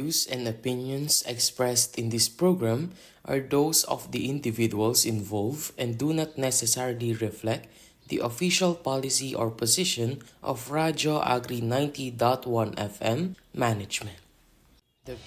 views and opinions expressed in this program are those of the individuals involved and do not necessarily reflect the official policy or position of Radyo Agri 90.1 FM management. The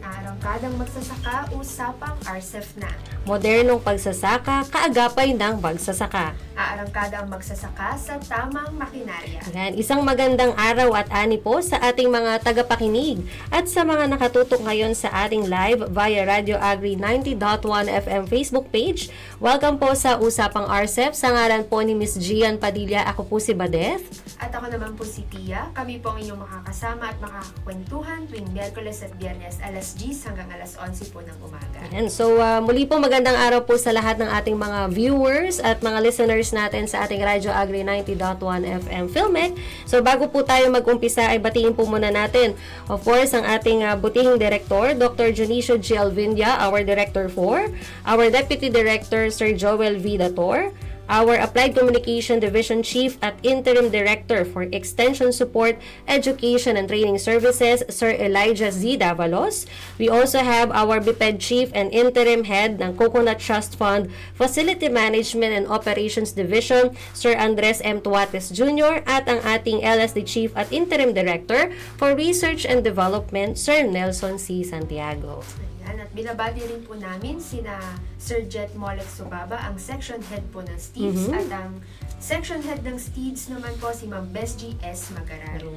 Arangkadang magsasaka, usapang RCEF na. Modernong pagsasaka, kaagapay ng pagsasaka. Aarangkada ang magsasaka sa tamang makinarya. Yan, isang magandang araw at ani po sa ating mga tagapakinig at sa mga nakatutok ngayon sa ating live via Radio Agri 90.1 FM Facebook page. Welcome po sa Usapang RCEF. Sa ngalan po ni Miss Gian Padilla, ako po si Badeth. At ako naman po si Tia. Kami po ang inyong makakasama at makakakwentuhan tuwing Miyerkules at Biyernes alas 10 hanggang alas 11 po ng umaga. Yan, so muli po magandang araw po sa lahat ng ating mga viewers at mga listeners natin sa ating Radyo Agri 90.1 FM Filmek. So bago po tayo mag-umpisa ay batiin po muna natin, of course, ang ating butihing director, Dr. Junicio G. Alvindia, our Director 4, our Deputy Director, Sir Joel V. Dator, our Applied Communication Division Chief at Interim Director for Extension Support, Education and Training Services, Sir Elijah Z. Davalos. We also have our BPED Chief and Interim Head ng Coconut Trust Fund, Facility Management and Operations Division, Sir Andres M. Tuates Jr. at ang ating LSD Chief at Interim Director for Research and Development, Sir Nelson C. Santiago. Ayan, at binabati rin po namin sina Sir Jet Molek Subaba, ang Section Head po ng STEEDS, at ang Section Head ng STEEDS naman po si Ma'am Bes G. S. Magararo.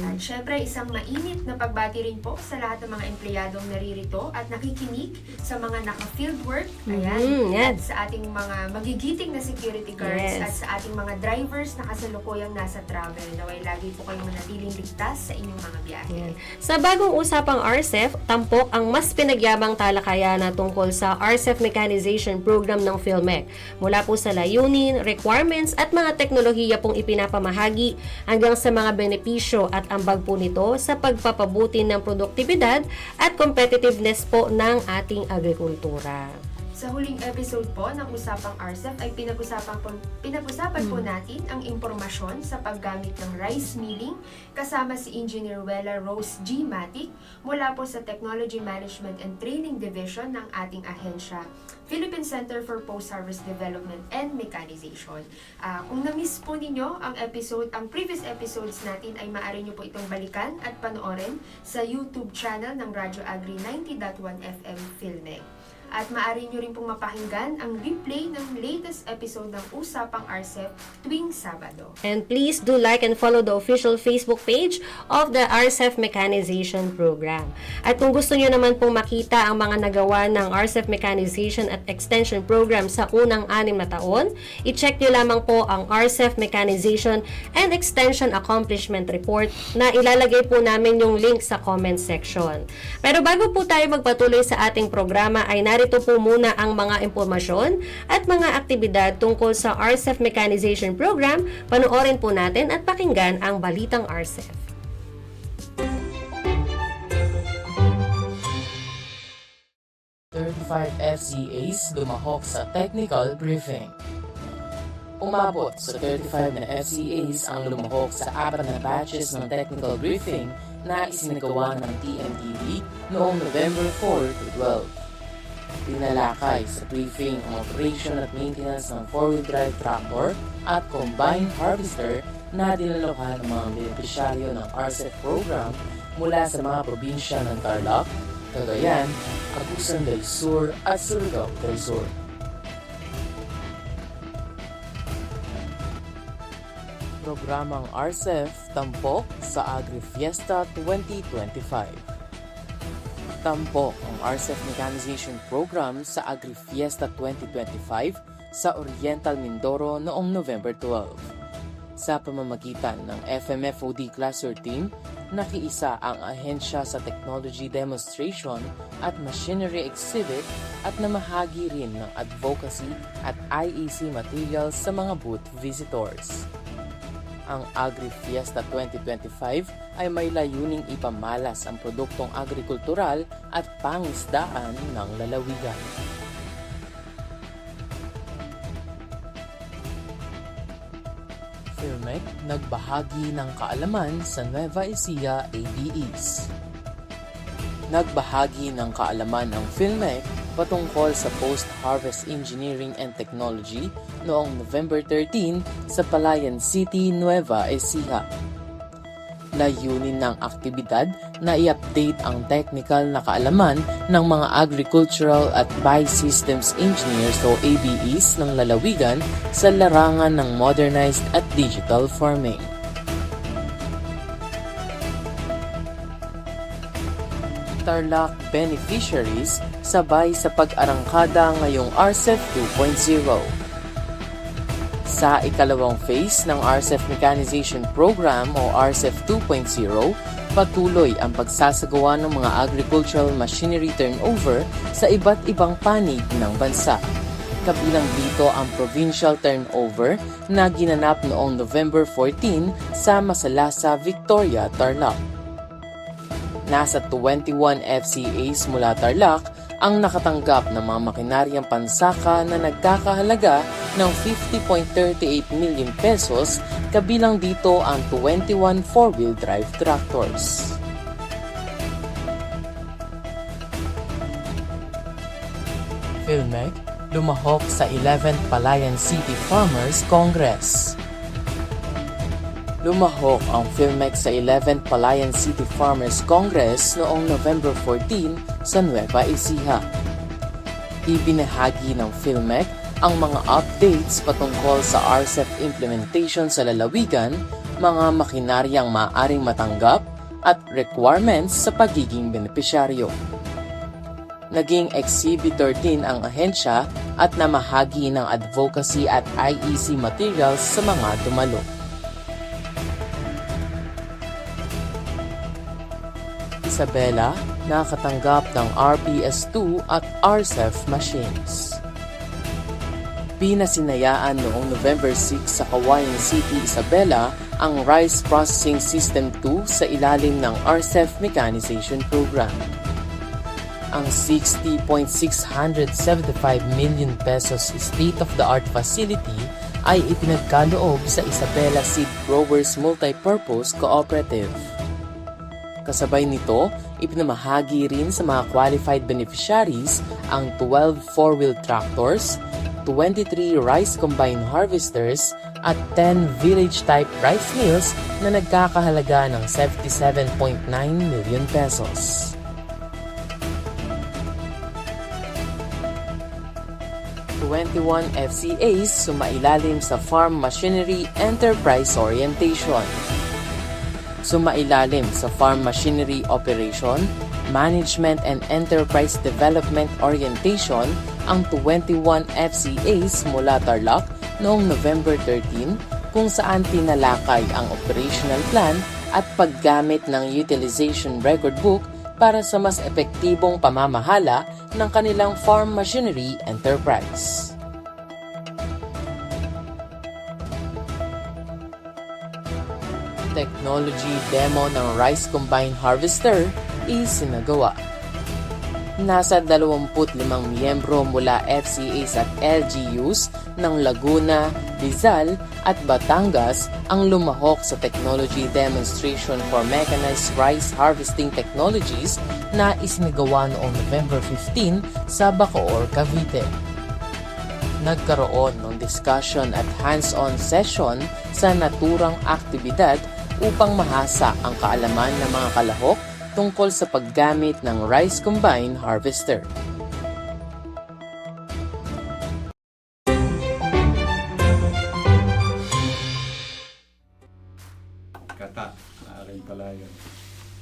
At syempre, isang mainit na pagbati rin po sa lahat ng mga empleyadong naririto at nakikinig sa mga naka-fieldwork, at sa ating mga magigiting na security guards, at sa ating mga drivers na kasalukuyang nasa travel. Naway lagi po kayong manatiling ligtas sa inyong mga biyahe. Sa bagong usapang RCEF, tampok ang mas pinagyabang talakayan na tungkol sa RCEF Mechanization Program ng Filmek. Mula po sa layunin, requirements at mga teknolohiya pong ipinapamahagi hanggang sa mga benepisyo at ambag po nito sa pagpapabuti ng produktibidad at competitiveness po ng ating agrikultura. Sa huling episode po ng Usapang RCEF ay pinag-usapan po natin ang impormasyon sa paggamit ng rice milling kasama si Engineer Wella Rose G. Matic mula po sa Technology Management and Training Division ng ating ahensya, Philippine Center for Post-Harvest Development and Mechanization. Kung na-miss po ninyo ang previous episodes natin ay maaari nyo po itong balikan at panoorin sa YouTube channel ng Radyo Agri 90.1 FM Filmek. At maaari nyo rin pong mapakinggan ang replay ng latest episode ng Usapang RCEF tuwing Sabado. And please do like and follow the official Facebook page of the RCEF Mechanization Program. At kung gusto nyo naman pong makita ang mga nagawa ng RCEF Mechanization at Extension Program sa unang 6 na taon, i-check nyo lamang po ang RCEF Mechanization and Extension Accomplishment Report na ilalagay po namin yung link sa comment section. Pero bago po tayo magpatuloy sa ating programa ay narito po muna ang mga impormasyon at mga aktibidad tungkol sa RCEF Mechanization Program. Panoorin po natin at pakinggan ang Balitang RCEF. FCAs lumahok sa technical briefing. Umabot sa 35 na FCAs ang lumahok sa 4 na batches ng technical briefing na isinagawa ng TMTV noong November 4 to 12. Tinalakay sa briefing ang operation at maintenance ng 4-wheel drive tractor at combine harvester na dinalokan ng mga benepisyaryo ng RCEP program mula sa mga probinsya ng Tarlac, Cagayan, Agusan del Sur at Surigao del Sur. Programang RCEF tampok sa Agri-Fiesta 2025. Tampok ang RCEF Mechanization Program sa Agri-Fiesta 2025 sa Oriental Mindoro noong November 12. Sa pamamagitan ng FMFOD Cluster Team, nakiisa ang ahensya sa Technology Demonstration at Machinery Exhibit at namahagi rin ng advocacy at IEC materials sa mga booth visitors. Ang Agri-Fiesta 2025 ay may layuning ipamalas ang produktong agrikultural at pangisdaan ng lalawigan. Filmec nagbahagi ng kaalaman sa Nueva Ecija ABEs. Nagbahagi ng kaalaman ang Filmec patungkol sa Post-Harvest Engineering and Technology noong November 13 sa Palayan City, Nueva Ecija. Layunin ng aktibidad na i-update ang technical na kaalaman ng mga Agricultural at Biosystems Engineers o ABEs ng lalawigan sa larangan ng modernized at digital farming. Tarlac beneficiaries sabay sa pag-arangkada ngayong RCEF 2.0. Sa ikalawang phase ng RCEF Mechanization Program o RCEF 2.0, patuloy ang pagsasagawa ng mga agricultural machinery turnover sa iba't ibang panig ng bansa. Kabilang dito ang provincial turnover na ginanap noong November 14 sa Masalasa, Victoria, Tarlac. Nasa 21 FCAs mula Tarlac ang nakatanggap ng mga makinaryang pansaka na nagkakahalaga ng 50.38 million pesos, kabilang dito ang 21 four-wheel drive tractors. Filmec lumahok sa 11th Palayan City Farmers Congress. Lumahok ang Filmec sa 11th Palayan City Farmers Congress noong November 14 sa Nueva Ecija. Ibinahagi ng Filmec ang mga updates patungkol sa RCEF implementation sa lalawigan, mga makinaryang maaaring matanggap, at requirements sa pagiging benepisyaryo. Naging exhibitor din ang ahensya at namahagi ng advocacy at IEC materials sa mga dumalo. Isabela nakatanggap ng RPS-2 at RCEF machines. Pinasinayaan noong November 6 sa Kawayan City, Isabela ang Rice Processing System 2 sa ilalim ng RCEF Mechanization Program. Ang 60.675 million pesos state-of-the-art facility ay ipinagkaloob sa Isabela Seed Growers Multipurpose Cooperative. Kasabay nito, ipinamahagi rin sa mga qualified beneficiaries ang 12 four-wheel tractors, 23 rice combine harvesters at 10 village-type rice mills na nagkakahalaga ng 77.9 million pesos. ₱21 FCAs sumailalim sa Farm Machinery Enterprise Orientation. Sumailalim sa Farm Machinery Operation, Management and Enterprise Development Orientation ang 21 FCAs mula Tarlac noong November 13 kung saan tinalakay ang operational plan at paggamit ng utilization record book para sa mas epektibong pamamahala ng kanilang farm machinery enterprise. Technology demo ng Rice Combine Harvester isinagawa. Nasa 25 miyembro mula FCAs at LGUs ng Laguna, Rizal at Batangas ang lumahok sa Technology Demonstration for Mechanized Rice Harvesting Technologies na isinagawa noong November 15 sa Bacoor, Cavite. Nagkaroon ng discussion at hands-on session sa naturang aktibidad upang mahasa ang kaalaman ng mga kalahok tungkol sa paggamit ng rice combine harvester. Kata, aking pala yun.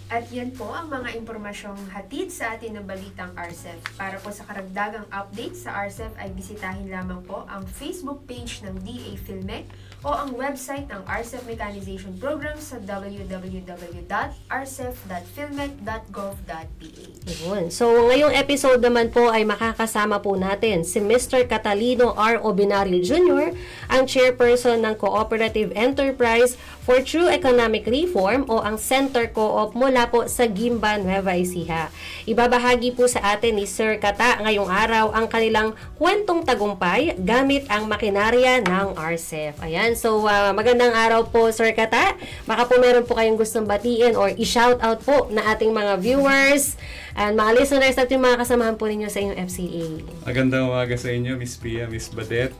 At yan po ang mga impormasyong hatid sa atin ng Balitang RCEF. Para po sa karagdagang update sa RCEF ay bisitahin lamang po ang Facebook page ng DA Filmec o ang website ng RCEF Mechanization Program sa www.rcef.filmec.gov.ph. Yun. So, ngayong episode naman po ay makakasama po natin si Mr. Catalino R. Obinario Jr., ang chairperson ng Cooperative Enterprise for True Economic Reform o ang Center Co-op mula po sa Gimba, Nueva Ecija. Ibabahagi po sa atin ni Sir Kata ngayong araw ang kanilang kwentong tagumpay gamit ang makinarya ng RCEF. Ayan, so magandang araw po Sir Kata. Baka po meron po kayong gustong batiin or i-shoutout po na ating mga viewers and mga listeners at yung mga kasamahan po ninyo sa inyong FCA. Magandang umaga sa inyo, Miss Pia, Miss Badet.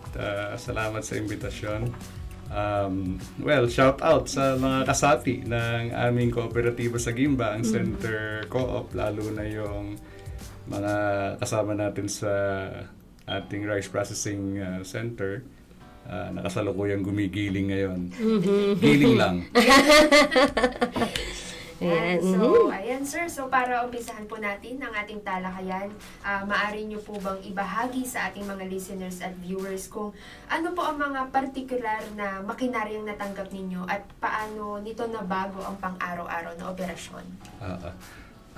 Salamat sa imbitasyon. Shout out sa mga kasapi ng aming kooperatiba sa Gimba, ang Center Co-op, lalo na yung mga kasama natin sa ating rice processing center. Nakasalukuyang gumigiling ngayon. Giling lang. Ayan. So, ayan sir. So, para umpisahan po natin ang ating talakayan, maaari nyo po bang ibahagi sa ating mga listeners at viewers kung ano po ang mga partikular na makinaryang natanggap ninyo at paano nito nabago ang pang-araw-araw na operasyon?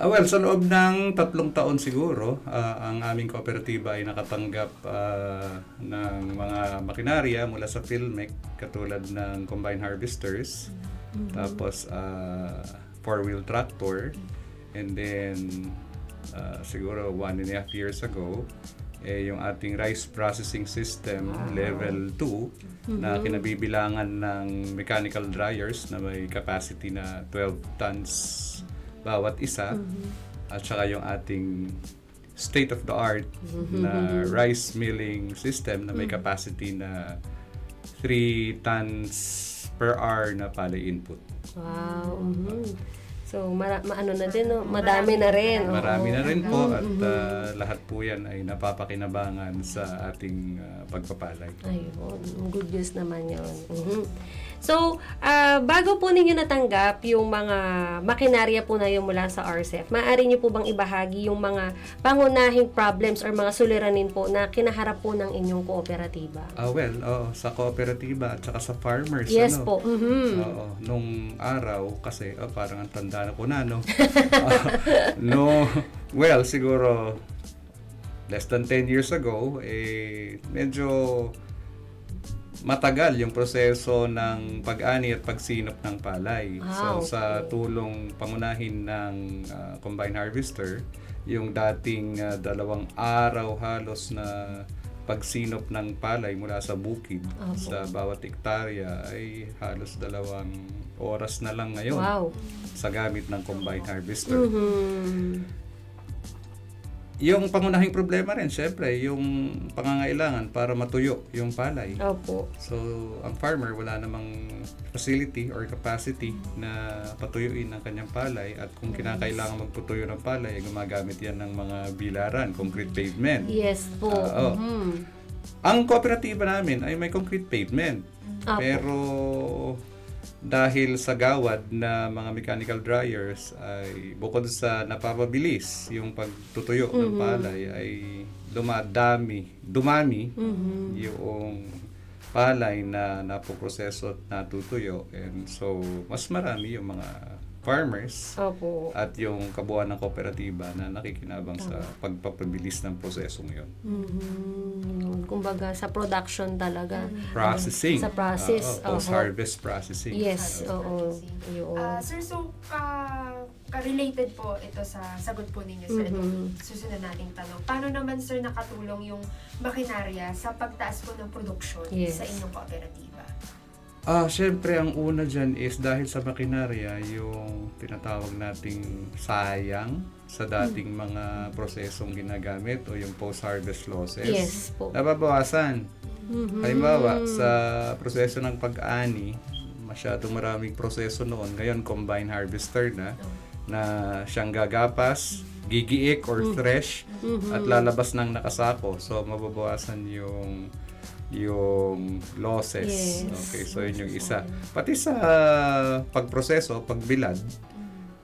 Sa loob ng 3 taon siguro, ang aming kooperatiba ay nakatanggap ng mga makinarya mula sa Filmec, katulad ng combine harvesters, tapos 4-wheel tractor, and then siguro 1.5 years ago, yung ating rice processing system level 2 na kinabibilangan ng mechanical dryers na may capacity na 12 tons bawat isa, at saka yung ating state-of-the-art na rice milling system na may capacity na 3 tons per hour na palay input. Wow. So, maano na din, no? Madami na rin. Marami na rin po, at lahat po yan ay napapakinabangan sa ating pagpapalay. Ayun, good news naman yun. So, bago po ninyo natanggap yung mga makinarya po na yun mula sa RCEF, maaari nyo po bang ibahagi yung mga pangunahing problems or mga suliranin po na kinaharap po ng inyong kooperatiba? Sa kooperatiba at saka sa farmers. Yes po. Nung araw, kasi parang ang tanda na po na, no? Siguro less than 10 years ago, medyo matagal yung proseso ng pag-ani at pagsinop ng palay. Sa tulong pangunahin ng combine harvester, yung dating 2 araw halos na pagsinop ng palay mula sa bukid sa bawat hektarya ay halos 2 oras na lang ngayon sa gamit ng combine harvester. Yung pangunahing problema rin, syempre, yung pangangailangan para matuyo yung palay. So, ang farmer wala namang facility or capacity na patuyuin ang kanyang palay, at kung kinakailangan magputuyo ng palay, gumagamit yan ng mga bilaran, concrete pavement. Yes po. Ang kooperatiba namin ay may concrete pavement. Pero dahil sa gawad na mga mechanical dryers ay bukod sa napapabilis yung pagtutuyo ng palay, ay dumami yung palay na napoproseso at natutuyo, and so mas marami yung mga farmers at yung kabuuan ng kooperatiba na nakikinabang sa pagpapabilis ng prosesong yun. Kumbaga sa production talaga. Processing. Sa process. Post-harvest processing. Yes, Sir, so ka-related po ito sa sagot po ninyo sa itong susunod nating tanong. Paano naman sir nakatulong yung makinarya sa pagtaas po ng produksyon sa inyong kooperatiba? Syempre ang una dyan is dahil sa makinarya, yung tinatawag nating sayang sa dating mga prosesong ginagamit o yung post-harvest losses. Yes po. Nababawasan. Mhm. Halimbawa, sa proseso ng pag-ani, masyadong maraming proseso noon. Ngayon, combine harvester na siyang gagapas, gigiik or thresh at lalabas ng nakasako. So, mababawasan yung losses. Yes. Okay, so yun yung isa. Pati sa pagproseso, pagbilad,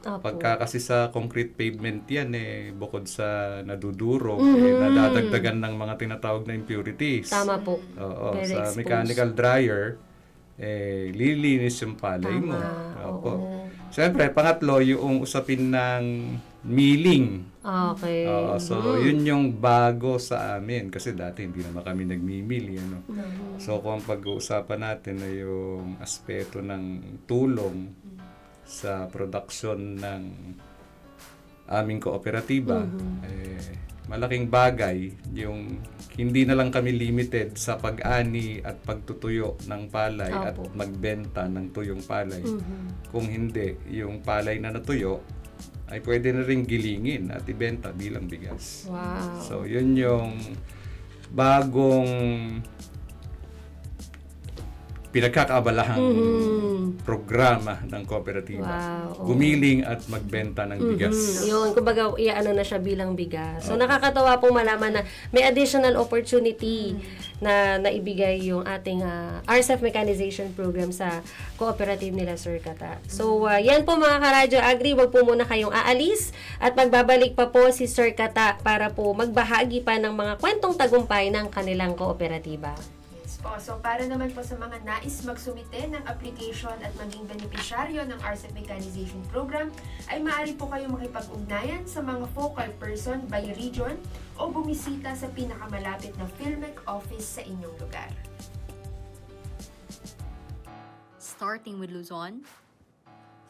Opo. pagka kasi sa concrete pavement yan bukod sa nadudurog, nadadagdagan ng mga tinatawag na impurities. Tama po. Oo, Very sa exposed. mechanical dryer, lilinis yung palay mo. Opo. Siyempre, pangatlo, yung usapin ng milling. Okay. So, yun yung bago sa amin. Kasi dati hindi naman kami nagmimili. Ano? So, kung pag-uusapan natin na yung aspeto ng tulong sa production ng aming kooperatiba, malaking bagay yung hindi na lang kami limited sa pag-ani at pagtutuyo ng palay at magbenta ng tuyong palay. Kung hindi, yung palay na natuyo ay pwede na rin gilingin at ibenta bilang bigas. Wow. So, yun yung bagong pinagkakaabalahang programa ng kooperatiba. Wow. Gumiling at magbenta ng bigas. Yun, kumbaga, iaano na siya bilang bigas. So, nakakatawa pong malaman na may additional opportunity na naibigay yung ating RCEF Mechanization Program sa cooperative nila, Sir Kata. So, yan po mga karadyo agri, wag po muna kayong aalis at magbabalik pa po si Sir Kata para po magbahagi pa ng mga kwentong tagumpay ng kanilang kooperatiba. Po. So, para naman po sa mga nais magsumite ng application at maging benepisyaryo ng RCEF Mechanization Program, ay maaari po kayo makipag-ugnayan sa mga focal person by region o bumisita sa pinakamalapit na PhilMec office sa inyong lugar. Starting with Luzon,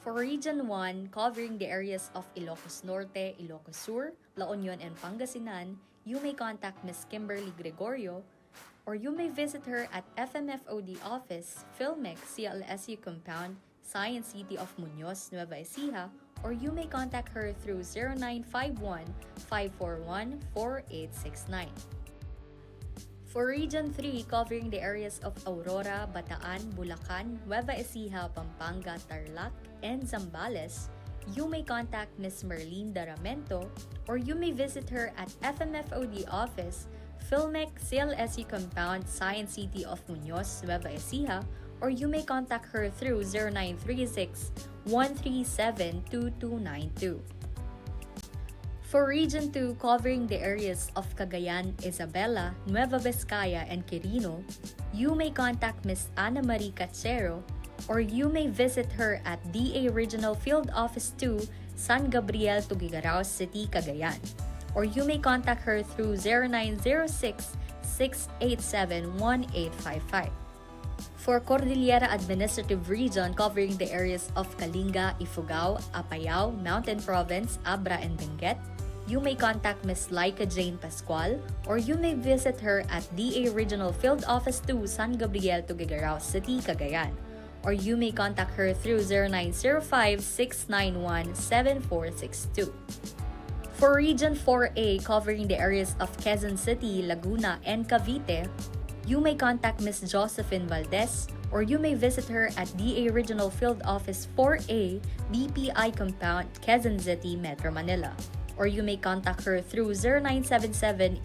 for Region 1, covering the areas of Ilocos Norte, Ilocos Sur, La Union, and Pangasinan, you may contact Ms. Kimberly Gregorio, or you may visit her at FMFOD Office, PhilMec, CLSU Compound, Science City of Muñoz, Nueva Ecija, or you may contact her through 0951-541-4869. For Region 3, covering the areas of Aurora, Bataan, Bulacan, Nueva Ecija, Pampanga, Tarlac, and Zambales, you may contact Ms. Merlene Daramento, or you may visit her at FMFOD Office, PhilMec, CLSU Compound, Science City of Muñoz, Nueva Ecija, or you may contact her through 0936-137-2292. For Region 2, covering the areas of Cagayan, Isabela, Nueva Vizcaya, and Quirino, you may contact Ms. Ana Marie Cachero, or you may visit her at DA Regional Field Office 2, San Gabriel, Tugigaraw City, Cagayan. Or you may contact her through 0906-687-1855. For Cordillera Administrative Region, covering the areas of Kalinga, Ifugao, Apayao, Mountain Province, Abra, and Benguet, you may contact Ms. Laika Jane Pascual, or you may visit her at DA Regional Field Office 2, San Gabriel, Tugigaraw City, Cagayan. Or you may contact her through 0905-691-7462. For Region 4A, covering the areas of Quezon City, Laguna, and Cavite, you may contact Ms. Josephine Valdez, or you may visit her at DA Regional Field Office 4A, BPI Compound, Quezon City, Metro Manila. Or you may contact her through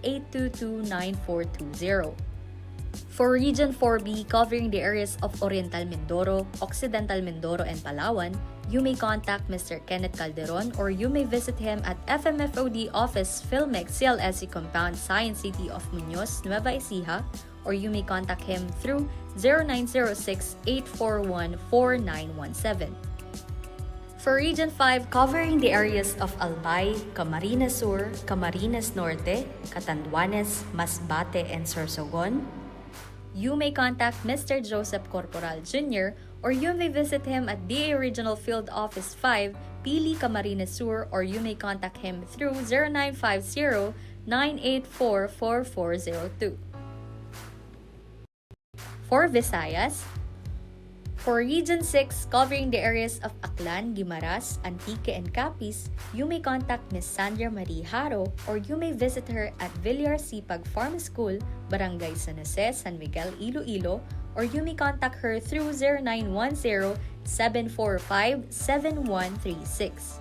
0977-822-9420. For Region 4B, covering the areas of Oriental Mindoro, Occidental Mindoro, and Palawan, you may contact Mr. Kenneth Calderon, or you may visit him at FMFOD Office, PhilMec, CLSU Compound, Science City of Muñoz, Nueva Ecija, or you may contact him through 0906-841-4917. For Region 5, covering the areas of Albay, Camarines Sur, Camarines Norte, Catanduanes, Masbate, and Sorsogon, you may contact Mr. Joseph Corporal Jr., or you may visit him at DA Regional Field Office 5, Pili, Camarines Sur, or you may contact him through 0950-984-4402. For Visayas, For Region 6, covering the areas of Aklan, Guimaras, Antique, and Capiz, you may contact Ms. Sandra Marie Haro or you may visit her at Villar Sipag Farm School, Barangay San Jose, San Miguel, Iloilo, or you may contact her through 0910-745-7136.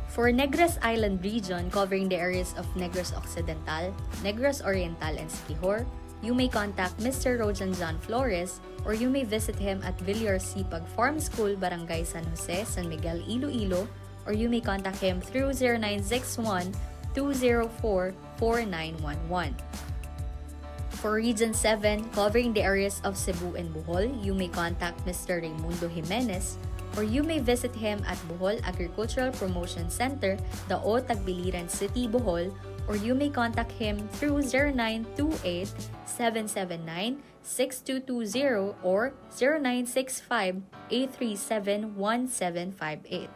For Negros Island region, covering the areas of Negros Occidental, Negros Oriental, and Siquijor, you may contact Mr. Rojan John Flores or you may visit him at Villar Sipag Farm School, Barangay San Jose, San Miguel, Iloilo, or you may contact him through 0961-204-4911. For Region 7, covering the areas of Cebu and Bohol, you may contact Mr. Raimundo Jimenez or you may visit him at Bohol Agricultural Promotion Center, Dao, Tagbiliran City, Bohol, or you may contact him through 0928-779-6220 or 0965-837-1758.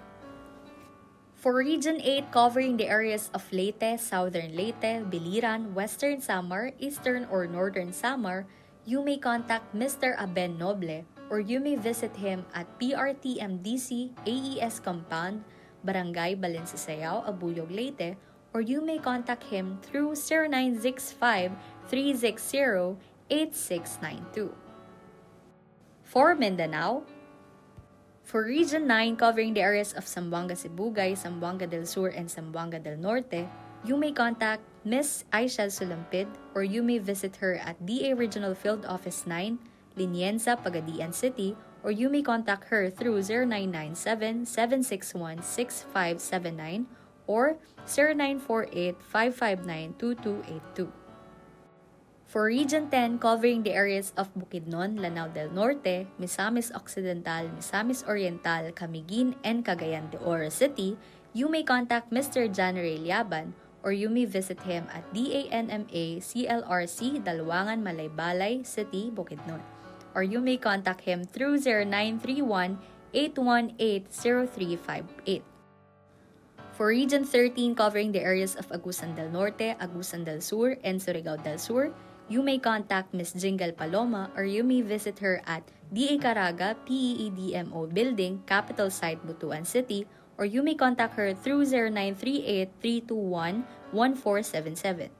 For Region 8, covering the areas of Leyte, Southern Leyte, Biliran, Western Samar, Eastern or Northern Samar, you may contact Mr. Aben Noble or you may visit him at PRTMDC AES Compound, Barangay Balencisayaw, Abuyog, Leyte, or you may contact him through 0965-360-8692. For Mindanao, for Region 9, covering the areas of Zamboanga Sibugay, Zamboanga del Sur, and Zamboanga del Norte, you may contact Ms. Aisha Sulampid or you may visit her at DA Regional Field Office 9, Linienza, Pagadian City, or you may contact her through 0997-761-6579 or 0948-559-2282. For Region 10, covering the areas of Bukidnon, Lanao del Norte, Misamis Occidental, Misamis Oriental, Camiguin, and Cagayan de Oro City, you may contact Mr. John Ray Liaban or you may visit him at DANMA CLRC, Dalwangan, Malaybalay City, Bukidnon. Or you may contact him through 0931-818-0358. For Region 13, covering the areas of Agusan del Norte, Agusan del Sur, and Surigao del Sur, you may contact Ms. Jingle Paloma or you may visit her at DA Caraga PEEDMO Building, Capital Site, Butuan City, or you may contact her through 0938-321-1477.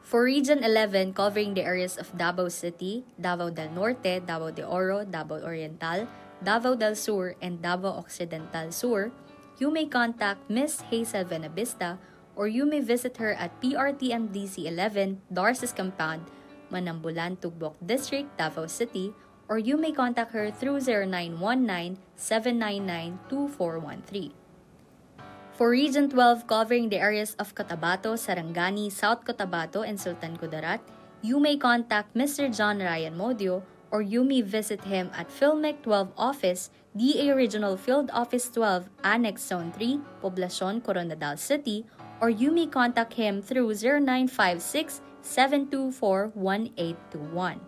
For Region 11, covering the areas of Davao City, Davao del Norte, Davao de Oro, Davao Oriental, Davao del Sur, and Davao Occidental Sur, you may contact Ms. Hazel Venabista or you may visit her at PRTMDC 11, Darcis Compound, Manambulan, Tugbok District, Davao City, or you may contact her through 0919-799-2413. For Region 12, covering the areas of Cotabato, Sarangani, South Cotabato, and Sultan Kudarat, you may contact Mr. John Ryan Modio or you may visit him at PhilMec 12 Office, DA Regional Field Office 12, Annex Zone 3, Poblacion, Coronadal City, or you may contact him through 0956-724-1821.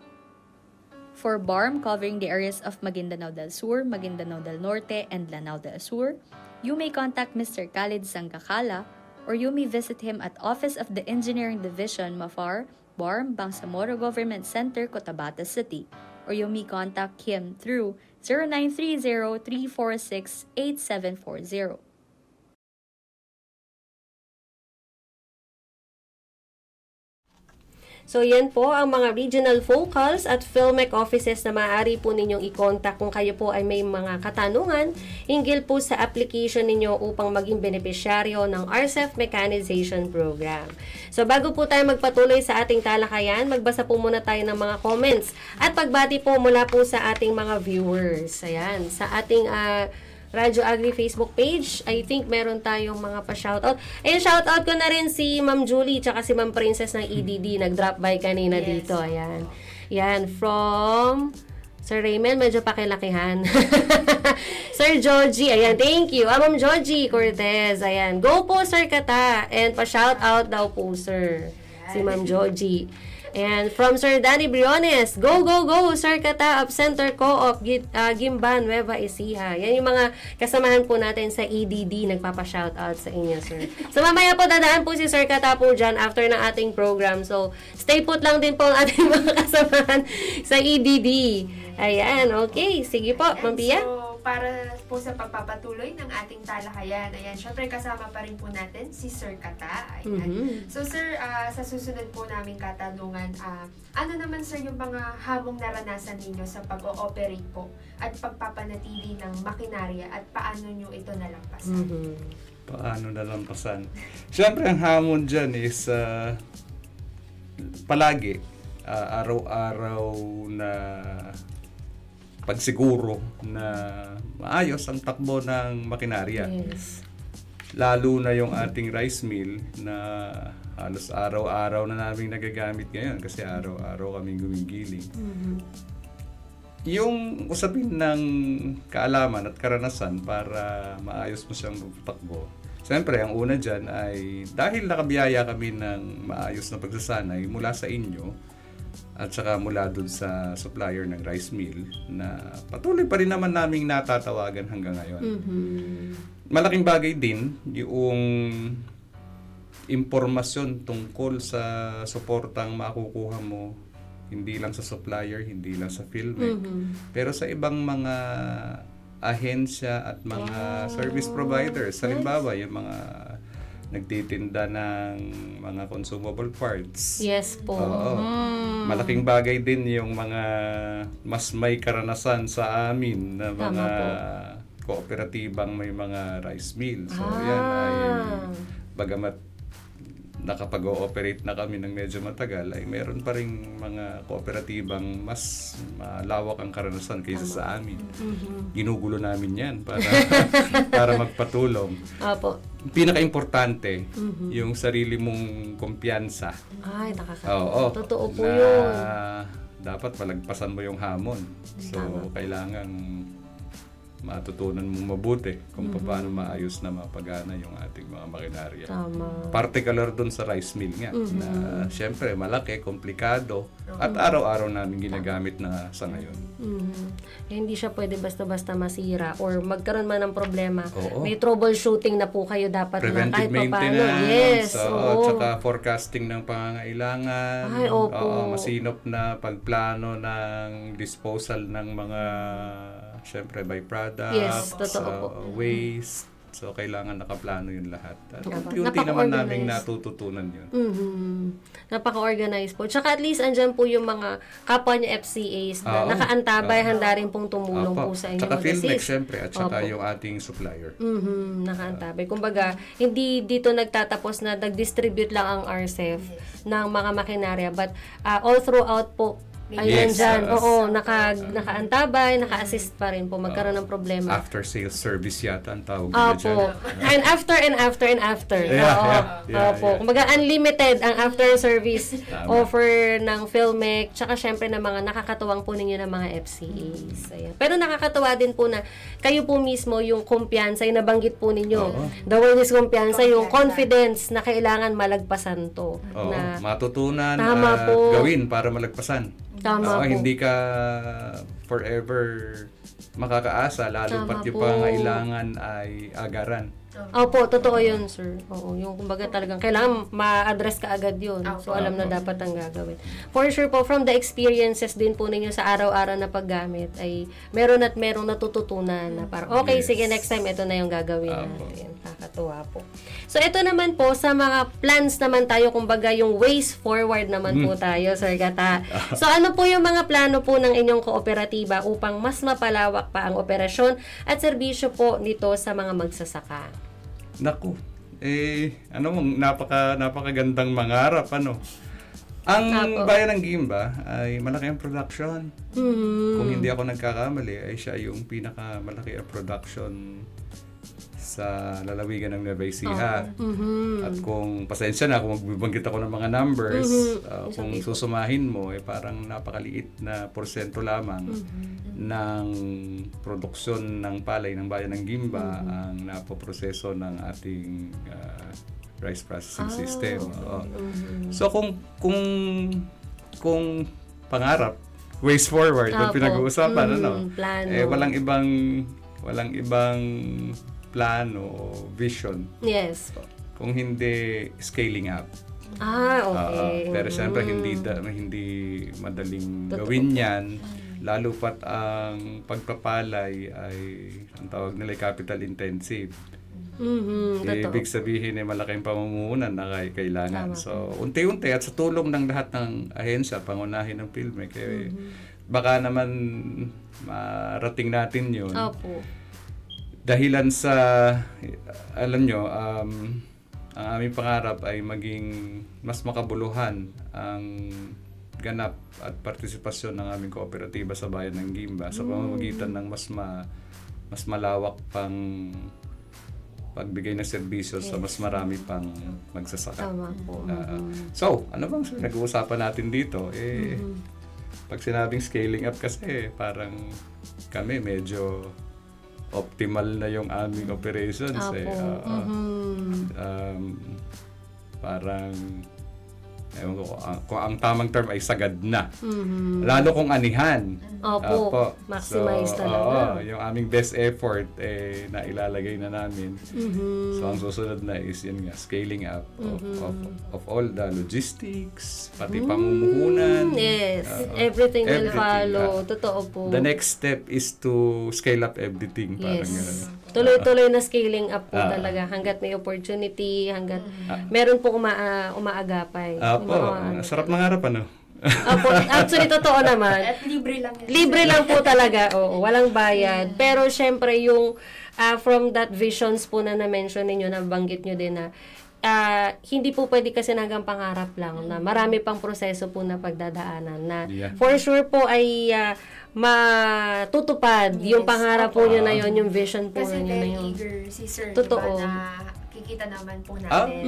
For BARM, covering the areas of Maguindanao del Sur, Maguindanao del Norte, and Lanao del Sur, you may contact Mr. Khalid Sangkakala or you may visit him at Office of the Engineering Division, Mafar, BARM, Bangsamoro Government Center, Cotabato City, or you may contact him through 0930-346-8740. So, yan po ang mga regional focals at PhilMec offices na maaari po ninyong i-contact kung kayo po ay may mga katanungan hinggil po sa application ninyo upang maging benepisyaryo ng RCEP Mechanization Program. So, bago po tayo magpatuloy sa ating talakayan, magbasa po muna tayo ng mga comments at pagbati po mula po sa ating mga viewers. Ayan, sa ating Radyo Agri Facebook page. I think meron tayong mga pa-shoutout. Ayun, shoutout ko na rin si Ma'am Julie tsaka si Ma'am Princess ng EDD. Nag-drop by kanina dito. Ayan. Yan, from Sir Raymond, medyo pakilakihan. Sir Joji, ayan, thank you. Ma'am Joji Cortez, ayan. Go po, Sir Kata. And pa-shoutout daw po, Sir. Si Ma'am Joji. And from Sir Danny Briones, go, go, go, Sir Kata of Center Co-op, Gimban, Nueva Ecija. Yan yung mga kasamahan po natin sa EDD, nagpapa-shoutout sa inyo, Sir. So, mamaya po dadaan po si Sir Kata po dyan after ng ating program. So, stay put lang din po ang ating mga kasamahan sa EDD. Ayan, okay. Sige po, Ma'am Pia. So, para po sa pagpapatuloy ng ating talakayan, ayan, syempre kasama pa rin po natin si Sir Kata. Ayan. So sir, sa susunod po naming katanungan, ano naman sir yung mga hamong naranasan ninyo sa pag-ooperate po at pagpapanatili ng makinarya at paano nyo ito nalampasan? Paano nalampasan? Siyempre, ang hamon dyan is palagi, araw-araw na pagsiguro na maayos ang takbo ng makinarya. Yes. Lalo na yung ating rice mill na halos araw-araw na namin nagagamit ngayon kasi araw-araw kaming gumigiling. Yung usapin ng kaalaman at karanasan para maayos mo siyang magpatakbo. Siyempre, ang una dyan ay dahil nakabiyaya kami ng maayos na pagsasanay mula sa inyo at saka mula dun sa supplier ng rice mill na patuloy pa rin naman naming natatawagan hanggang ngayon. Malaking bagay din yung impormasyon tungkol sa suportang makukuha mo hindi lang sa supplier, hindi lang sa Filmec, pero sa ibang mga ahensya at mga service providers. Halimbawa, yung mga nagtitinda ng mga consumable parts. Yes po. Oo. Malaking bagay din yung mga mas may karanasan sa amin na mga kooperatibang may mga rice mill. So, yan ay bagamat nakapag-ooperate na kami ng medyo matagal, ay meron pa rin mga kooperatibang mas malawak ang karanasan kaysa sa amin. Ginugulo namin yan para magpatulong. Opo. Pinaka-importante, yung sarili mong kumpiyansa. Ay, nakakatawa. Oo. Totoo po na yun. dapat malagpasan mo yung hamon. So, kailangan matutunan mong mabuti kung paano maayos na mapagana yung ating mga makinarya. Tama. Particular dun sa rice mill nga, na syempre malaki, komplikado, at araw-araw namin ginagamit na sa ngayon. Hindi siya pwede basta-basta masira or magkaroon man ng problema. Oo. May troubleshooting na po kayo dapat na Preventive kahit paano. maintenance, Yes. Oo. tsaka forecasting ng pangangailangan, Ay, opo. masinop na pagplano ng disposal ng mga syempre byproducts, Yes, totoo po. waste. So, kailangan nakaplano yun lahat. At Tama. unti-unti naman naming Napaka-organized. natututunan yun. Napaka-organized po. Tsaka at least andyan po yung mga kapwa niyo FCAs na Oo. nakaantabay, handa rin pong tumulong Opo. po sa inyo. Tsaka Filmec, mag-assist. syempre, at saka Opo. yung ating supplier. Nakaantabay. Kumbaga, hindi dito nagtatapos na nag-distribute lang ang RCEF ng mga makinarya, but all throughout po ay Yes, nandyan. yes. Oo, nakaantabay, naka-assist pa rin po magkaroon ng problema. After sales service yata ang tawag nila dyan. Opo. And after and after and after. Yeah, Oo. yeah, Opo. yeah. Kumbaga, unlimited ang after service Tama. offer ng Filmec, tsaka syempre ng mga nakakatuwang po ninyo ng mga FCAs. Ayan. Pero nakakatuwa din po na kayo po mismo yung kumpiyansa, yung nabanggit po ninyo. Oo. The word is kumpiyansa, yung confidence na kailangan malagpasan to. Oo, Na, matutunan Tama at po. gawin para malagpasan. Tama po. Hindi ka forever makakaasa, lalo Tama pat yung po. pangailangan ay agaran. Opo, totoo yun, sir. Oo, yung kumbaga talagang kailangan ma-address ka agad yun. So, alam na dapat ang gagawin. For sure po, from the experiences din po ninyo sa araw-araw na paggamit, ay meron at merong natututunan na parang, okay, Yes. sige, next time, ito na yung gagawin Opo. natin. Nakakatuwa po. So, ito naman po, sa mga plans naman tayo, kumbaga yung ways forward naman po tayo, Sir Gata. So, ano po yung mga plano po ng inyong kooperatiba upang mas mapalawak pa ang operasyon at serbisyo po nito sa mga magsasaka? Naku, napakagandang mangarap, ano. Ang Apo. bayan ng Gimba ay malaki ang production. Kung hindi ako nagkakamali, ay siya yung pinakamalaki ang production sa lalawigan ng Nueva Ecija. At kung pasensya na kung magbibanggit ako ng mga numbers, kung susumahin mo, parang napakaliit na porsyento lamang ng produksyon ng palay ng bayan ng Gimba ang napoproseso ng ating rice processing system. Oo. So kung pangarap, ways forward, yung Apo. pinag-uusapan, Plano. walang ibang plano o vision Yes. kung hindi scaling up. Okay. Pero siyempre hindi madaling Totoo gawin 'yan, lalo pat ang pagpapalay ay ang tawag nila ay capital intensive. Totoo. Ibig sabihin ay malaking pamumuhunan na kailangan. Tama. So, unti-unti at sa tulong ng lahat ng ahensya, pangunahin ng PhilMec, baka naman marating natin yun. Opo. Dahilan sa, alam nyo, ang aming pangarap ay maging mas makabuluhan ang ganap at partisipasyon ng aming kooperatiba sa bayan ng Guimba sa pamamagitan ng mas malawak pang pagbigay ng serbisyo sa mas marami pang magsasaka. Tama po. So, ano bang nag-uusapan natin dito? Pag sinabing scaling up kasi, parang kami medyo optimal na yung aming operations. Parang, ewan ko, kung ang tamang term ay sagad na. Lalo kung anihan. Opo. Maximize talaga. Yung aming best effort na ilalagay na namin. So ang susunod na is yun nga, scaling up of all the logistics, pati pamumuhunan. Yes. Everything will follow. ah. Totoo po. The next step is to scale up everything. Parang ganun. Tuloy-tuloy na scaling up po talaga hanggat may opportunity, hanggat meron po umaagapay. Sarap mangarap ano? Opo, actually totoo naman. At libre lang yan. Libre lang po talaga, oo, walang bayad. Pero syempre yung from that visions po na na-mention ninyo, nabanggit nyo din na hindi po pwede kasi hanggang pangarap lang na marami pang proseso po na pagdadaanan na for sure po ay matutupad yung pangarap po nyo na yun, yung vision po Kasi nyo na very yun. eager si Sir, Totoo. diba, na kikita naman po natin.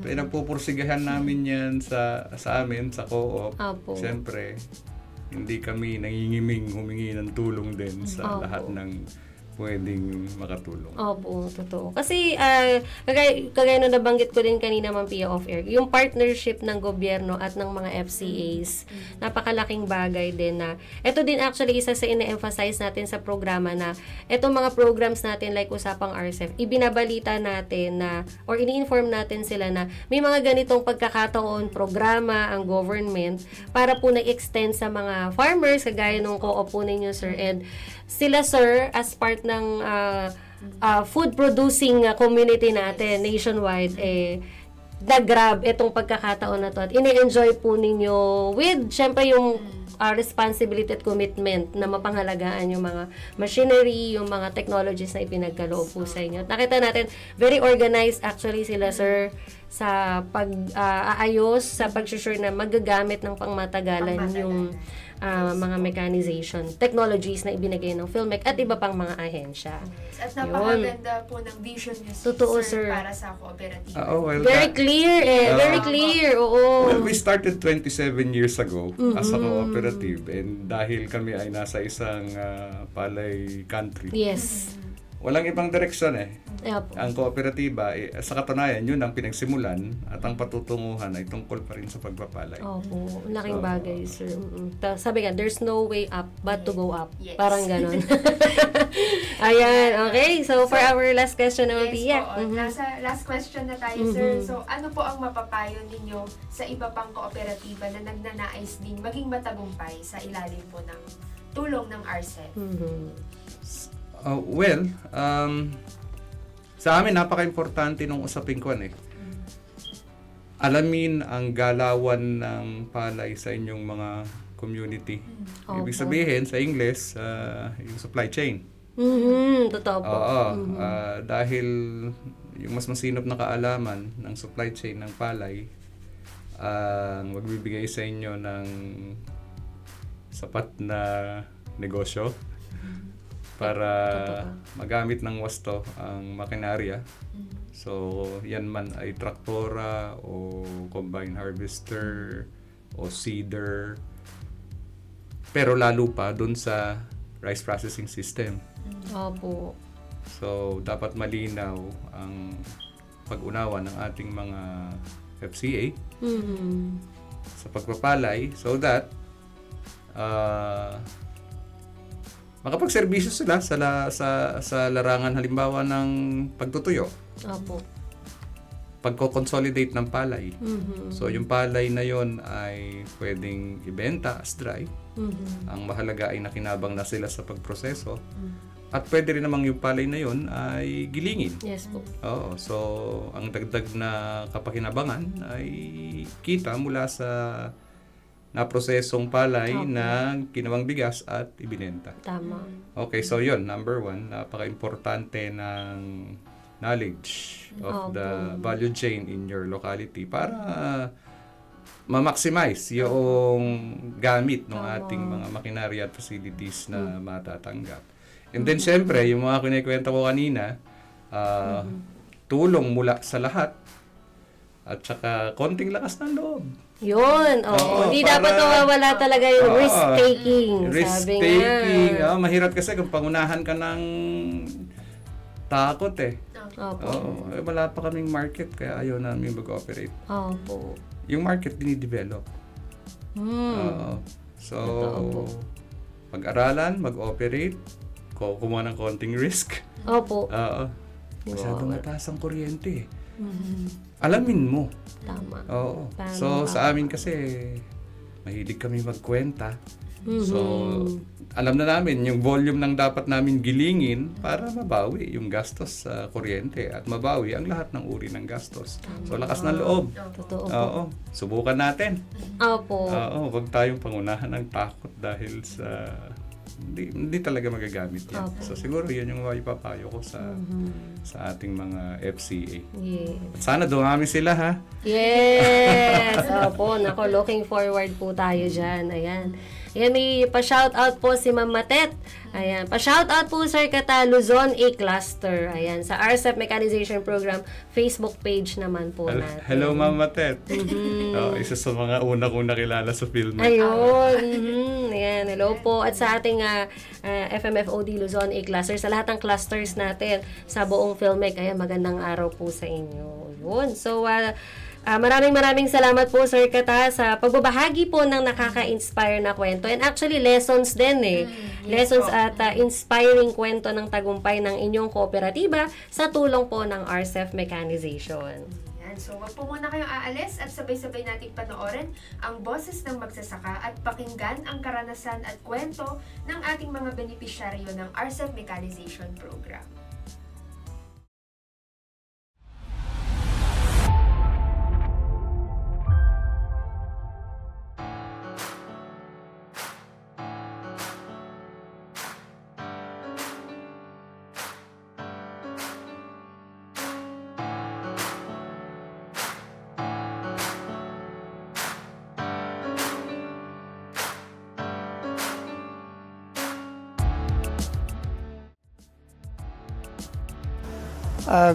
Pinagpupursigahan namin yan sa amin, sa co-op. Opo. Siyempre, hindi kami nangingiming humingi ng tulong din sa lahat ng pwedeng makatulong. Opo, totoo. Kasi, kagaya nung nabanggit ko din kanina, Ma'am Pia off-air, yung partnership ng gobyerno at ng mga FCAs, napakalaking bagay din na, ito din actually isa sa ina-emphasize natin sa programa na, itong mga programs natin like Usapang RCEP, ibinabalita natin na, or ini-inform natin sila na, may mga ganitong pagkakataon, programa, ang government, para po na-extend sa mga farmers, kagaya nung co-op po ninyo, sir, and sila, sir, as part ng food producing community natin nationwide, nag-grab itong pagkakataon na to at ini-enjoy po ninyo with, syempre, yung responsibility at commitment na mapangalagaan yung mga machinery, yung mga technologies na ipinagkaloob po sa inyo. At nakita natin, very organized actually sila, sir, sa pag-aayos, sa pag-sure na magagamit ng pangmatagalan yung mga mechanization technologies na ibinigay ng PhilMec at iba pang mga ahensya. At napakaganda po ng vision niyo, Totoo, sir. para sa cooperative. Very clear very clear, oo. Well, we started 27 years ago as a cooperative, and dahil kami ay nasa isang palay country, Yes. walang ibang direksyon Opo. Ang kooperatiba, sa katunayan, yun ang pinagsimulan at ang patutunguhan ay tungkol pa rin sa pagpapalay. Opo, laking bagay, sir. Sabi nga, there's no way up but to go up. Yes. Parang ganon. Ayan, okay. So, for our last question naman, Pia. Nasa last question na tayo, sir. So, ano po ang mapapayo ninyo sa iba pang kooperatiba na nagnanais din maging matagumpay sa ilalim po ng tulong ng RCEP? Sa amin, napaka-importante nung usaping ko alamin ang galawan ng palay sa inyong mga community. Ibig sabihin, sa English, yung supply chain. Totoo po. Dahil yung mas masinop na kaalaman ng supply chain ng palay ang magbibigay sa inyo ng sapat na negosyo para magamit ng wasto ang makinarya. So, yan man ay traktora o combine harvester o seeder. Pero lalo pa dun sa rice processing system. Opo. So, dapat malinaw ang pag-unawa ng ating mga FCA sa pagpapalay so that makapagserbisyo sila sa larangan halimbawa ng pagtutuyo. Opo. pagko-consolidate ng palay. Mhm. So yung palay na yon ay pwedeng ibenta as dry. Mhm. Ang mahalaga ay nakinabang na sila sa pagproseso. At pwede rin namang yung palay na yon ay gilingin. Yes po. Oo, so ang dagdag na kapakinabangan ay kita mula sa naprosesong palay Okay. na kinawang bigas at ibinenta. Tama. Okay, so yun, number 1, napaka-importante ng knowledge of the value chain in your locality para ma-maximize yung gamit ng ating mga makinarya at facilities na matatanggap. And then, syempre, yung mga kinikwenta ko kanina, tulong mula sa lahat at saka konting lakas ng loob. Yun, Oo, hindi para- dapat mawawala talaga yung Oo. risk-taking. Sabi Risk-taking. nga. Mahirap kasi kung pangunahan ka ng takot eh. Opo. Oo, wala pa kaming market kaya ayaw namin mag-operate. Opo. Yung market dinidevelop. Oo. So, Totoo po. pag-aralan, mag-operate, kumuha ng konting risk. Opo. Oo. Masyadong Wow. mataas ang kuryente eh. Alamin mo. Tama. Oo. Paano So, ba? sa amin kasi, mahilig kami magkwenta. So, alam na namin yung volume ng dapat namin gilingin para mabawi yung gastos sa kuryente at mabawi ang lahat ng uri ng gastos. So, lakas ng loob. Totoo po. Oo. Subukan natin. Opo. Oo. Huwag tayong pangunahan ng takot dahil sa... Hindi talaga magagamit yan. Opo. So, siguro yun yung ipapayo ko sa ating mga FCA. Yeah. At sana dumami sila ha. Yes! Opo, nako, looking forward po tayo dyan. Ayan. Ayan, may pa-shoutout po si Ma'am Matet. Ayan, pa-shoutout po Sir Kata, Luzon A Cluster. Ayan, sa RCEP Mechanization Program Facebook page naman po natin. Hello, Ma'am Matet. Isa sa mga unang nakilala sa film. Ayun. Ayan, hello po. At sa ating FMFOD Luzon A Cluster, sa lahat ng clusters natin sa buong Filmec, ayan, magandang araw po sa inyo. Yun. So, maraming salamat po Sir Kata sa pagbabahagi po ng nakaka-inspire na kwento. And actually, lessons din eh. Lessons at inspiring kwento ng tagumpay ng inyong kooperatiba sa tulong po ng RCEP Mechanization. Yan. So, wag po muna kayong aalis at sabay-sabay nating panoorin ang boses ng magsasaka at pakinggan ang karanasan at kwento ng ating mga benepisyaryo ng RCEP Mechanization Program.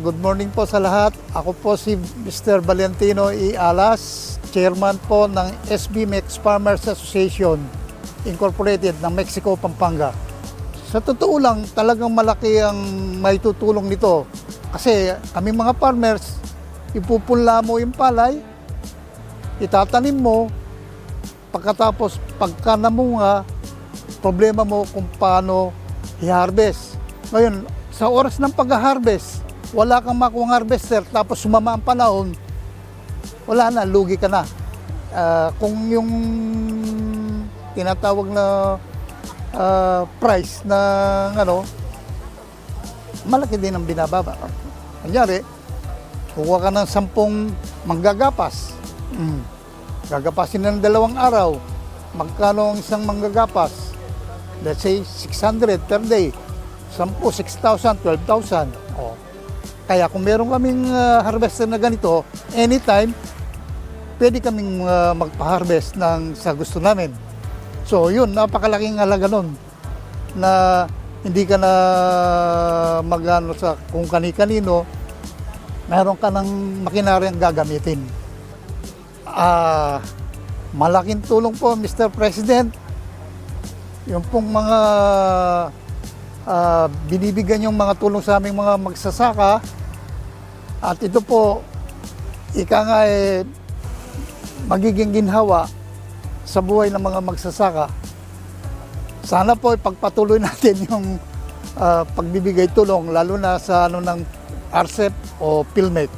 Good morning po sa lahat. Ako po si Mr. Valentino E. Alas, Chairman po ng SB Mex Farmers Association Incorporated ng Mexico, Pampanga. Sa totoo lang, talagang malaki ang may tutulong nito. Kasi kami mga farmers, ipupunla mo yung palay, itatanim mo, pagkatapos pagka namunga, problema mo kung paano i-harvest. Ngayon, sa oras ng pag-harvest, wala kang makuha harvester, tapos sumama ang panahon, wala na, lugi ka na. Kung yung tinatawag na price ng malaki din ang binababa. Kunyari, kukuha ka ng 10 manggagapas. Gagapasin na ng 2 araw. Magkano ang isang manggagapas? Let's say 600 per day. 10, 6,000, 12,000. Oh. Kaya kung meron kaming harvester na ganito, anytime, pwede kaming magpa-harvest sa gusto namin. So yun, napakalaking halaga nun na hindi ka na magano sa kung kani-kanino, meron ka ng makinaryang gagamitin. Malaking tulong po, Mr. President. Yung pong mga binibigyan yung mga tulong sa aming mga magsasaka. At ito po, ika nga magiging ginhawa sa buhay ng mga magsasaka. Sana po ipagpatuloy natin yung pagbibigay tulong, lalo na sa ng RCEP o PhilMec.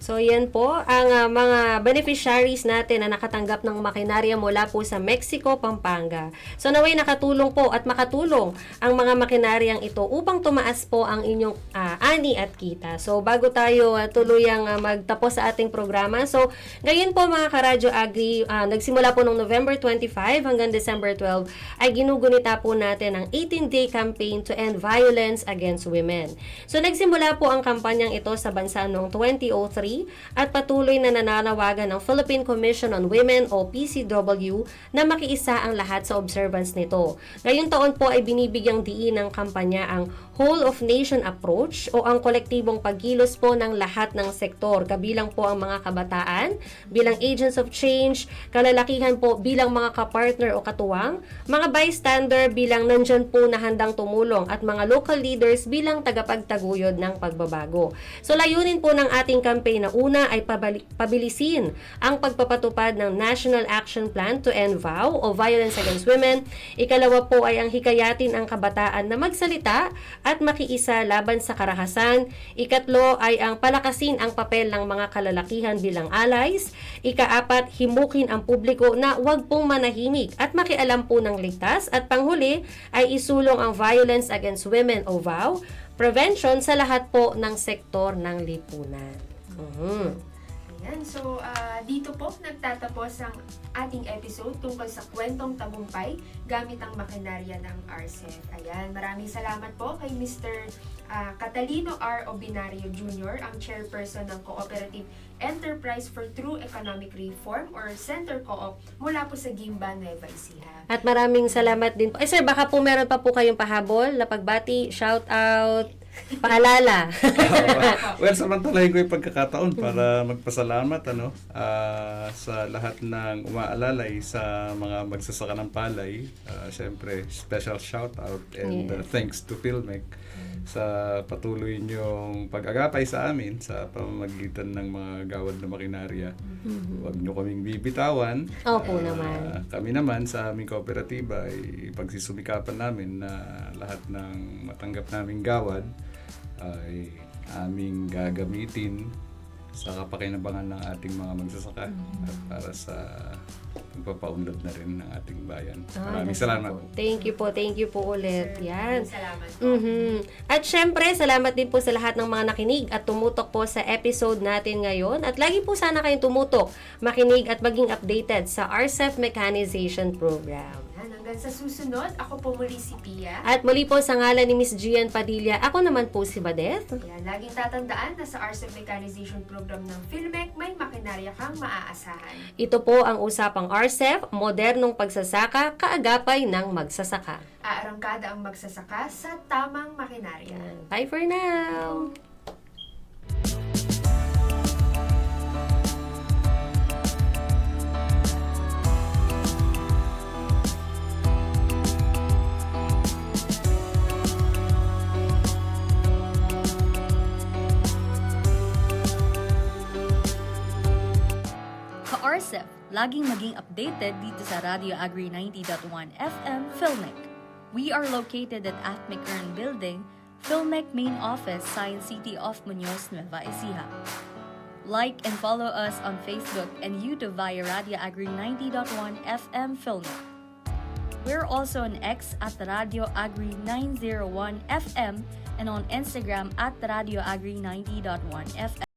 So yan po ang mga beneficiaries natin na nakatanggap ng makinarya mula po sa Mexico, Pampanga. So naway nakatulong po at makatulong ang mga makinaryang ito upang tumaas po ang inyong ani at kita. So bago tayo tuluyang magtapos sa ating programa. So ngayon po mga Karadyo Agri, nagsimula po noong November 25 hanggang December 12 ay ginugunita po natin ang 18-day campaign to end violence against women. So nagsimula po ang kampanyang ito sa bansa noong 2003 at patuloy na nananawagan ng Philippine Commission on Women o PCW na makiisa ang lahat sa observance nito. Ngayong taon po ay binibigyang diin ng kampanya ang whole of nation approach o ang kolektibong pagkilos po ng lahat ng sektor, kabilang po ang mga kabataan bilang agents of change, kalalakihan po bilang mga kapartner o katuwang, mga bystander bilang nandyan po na handang tumulong at mga local leaders bilang tagapagtaguyod ng pagbabago. So layunin po ng ating campaign na una ay pabilisin ang pagpapatupad ng National Action Plan to End VOW o Violence Against Women. Ikalawa po ay ang hikayatin ang kabataan na magsalita at makiisa laban sa karahasan. Ikatlo ay ang palakasin ang papel ng mga kalalakihan bilang allies. Ikaapat, himukin ang publiko na huwag pong manahimik at makialam po ng ligtas. At panghuli ay isulong ang Violence Against Women o VOW prevention sa lahat po ng sektor ng lipunan. Ayan, so dito po nagtatapos ang ating episode tungkol sa kwentong tagumpay gamit ang makinarya ng RCEF. Ayan, maraming salamat po kay Mr. Catalino R. Obinario Jr., ang chairperson ng Cooperative Enterprise for True Economic Reform or Center Co-op mula po sa Gimba, Nueva Ecija. At maraming salamat din po. Sir, baka po meron pa po kayong pahabol na pagbati, shout out, paalala. Well, samantalahin ko yung pagkakataon para magpasalamat sa lahat ng umaalalay sa mga magsasaka ng palay. Siyempre, special shout out and thanks to Philmec sa patuloy niyong pag-agapay sa amin sa pamamagitan ng mga gawad na makinarya. Huwag niyo kaming bibitawan. Opo naman. Kami naman sa aming kooperatiba ay pagsisumikapan namin na lahat ng matanggap naming gawad ay aming gagamitin sa kapakinabangan ng ating mga magsasaka at para sa pagpapaunlad na rin ng ating bayan. Maraming salamat po. Thank you po ulit. Sir, Yan. salamat po. At syempre, salamat din po sa lahat ng mga nakinig at tumutok po sa episode natin ngayon. At lagi po sana kayong tumutok, makinig at maging updated sa RCEF Mechanization Program. Yan, hanggang sa susunod, ako po muli si Pia. At muli po sa ngalan ni Miss Gian Padilla, ako naman po si Badeth. Yan, laging tatandaan na sa RCEF Mechanization Program ng Philmec, may makinarya kang maaasahan. Ito po ang usapang RCEF, modernong pagsasaka, kaagapay ng magsasaka. Aarangkada ang magsasaka sa tamang makinarya. Bye for now! Ka-RCEF, laging maging updated dito sa Radio Agri 90.1 FM Philmec. We are located at Acme Kern Building, Philmec Main Office, Science City of Muñoz, Nueva Ecija. Like and follow us on Facebook and YouTube via Radio Agri 90.1 FM Philmec. We're also on X at Radio Agri 901 FM and on Instagram at Radio Agri 90.1 FM.